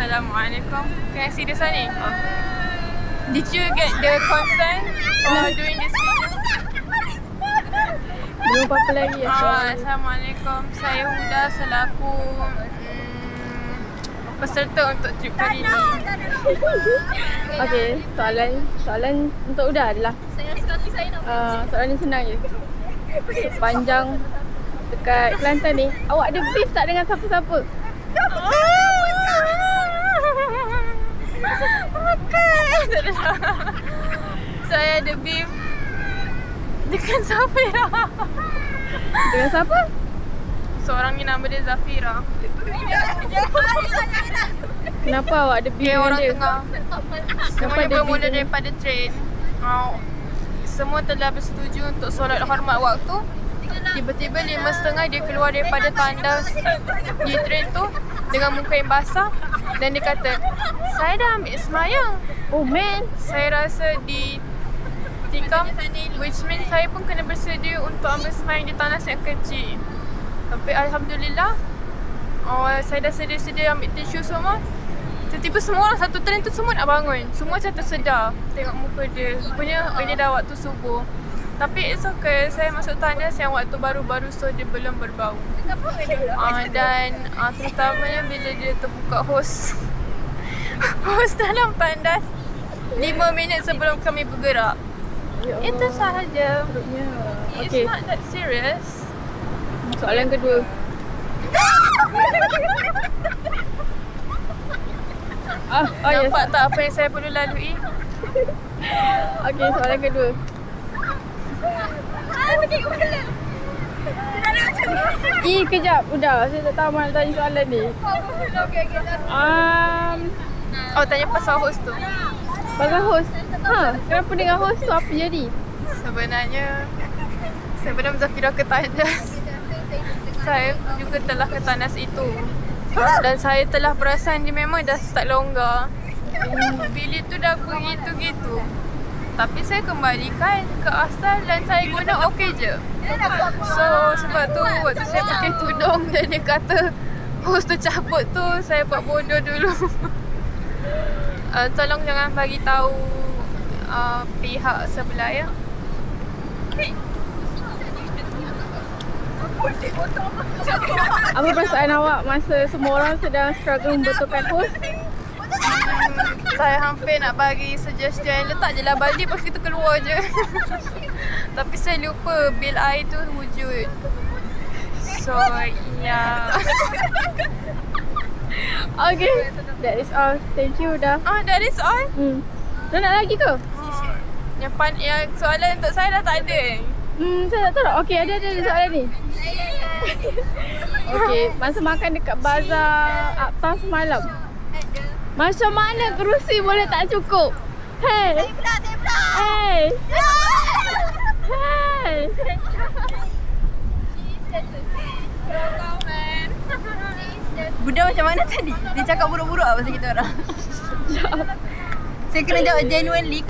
Assalamualaikum. Can I see this one? Did you get the consent for doing this video? Belum apa-apa lagi ya. Assalamualaikum. Saya Huda selaku peserta untuk trip kali ni. Okey, soalan untuk Huda adalah soalan ni senang je. Sepanjang dekat Kelantan ni, awak ada beef tak dengan siapa-siapa? Saya ada beef dengan Zafira. Dengan siapa? Seorang ni nama dia Zafira. Kenapa awak ada beef Dia dengan orang dia? tengah. Semuanya bermula daripada train. Semua telah bersetuju untuk solat hormat waktu. Tiba-tiba 5:30 dia keluar daripada tandas di train tu dengan muka yang basah. Dan dia kata, saya dah ambil semayang. Oh man. Saya rasa ditikam, which means saya pun kena bersedia untuk ambil semayang di tandas yang kecil. Tapi Alhamdulillah, saya dah sedia-sedia ambil tisu semua. Tiba-tiba semua orang satu train tu semua nak bangun. Semua macam tersedar tengok muka dia. Rupanya ini dah waktu subuh. Tapi it's okay, saya masuk tandas yang waktu baru-baru, so dia belum berbau. Dan terutamanya bila dia terbuka hos dalam tandas 5 minit sebelum kami bergerak. Itu sahaja. It's Okay, not that serious. soalan kedua. Nampak tak apa yang saya perlu lalui? Okay, soalan kedua. Kejap. Udah, saya tak tahu mana tanya soalan ni. Tanya pasal host tu. Pasal host. Kenapa dengan host tu apa jadi? Sebenarnya sebelum Zafira ke tandas, saya juga telah ke tandas itu. Dan saya telah perasan dia memang dah start longgar. Bilik tu dah begitu-gitu. Tapi saya kembalikan ke asal dan saya guna okey je. So sebab tu waktu saya pakai tudung dan dia kata host tu cabut tu, saya buat bodoh dulu. Tolong jangan bagi tahu pihak sebelah ya. Apa perasaan awak masa semua orang sedang struggle membetulkan host? Saya hampir nak bagi suggestion, letak je lah baldi lepas kita keluar je. Tapi saya lupa bil air tu wujud. So yeah. Okay, that is all. Thank you dah. That is all? Dah nak lagi ke? Yang soalan untuk saya dah tak ada. Saya tak tahu. Okay, ada soalan ni. Okay, masa makan dekat bazar Apta semalam, macam mana kerusi boleh tak cukup? Hey. Saya pula. Hey. Budak macam mana tadi? Dia cakap buruk-buruk lah pasal kita orang. Saya kena jawab genuinely.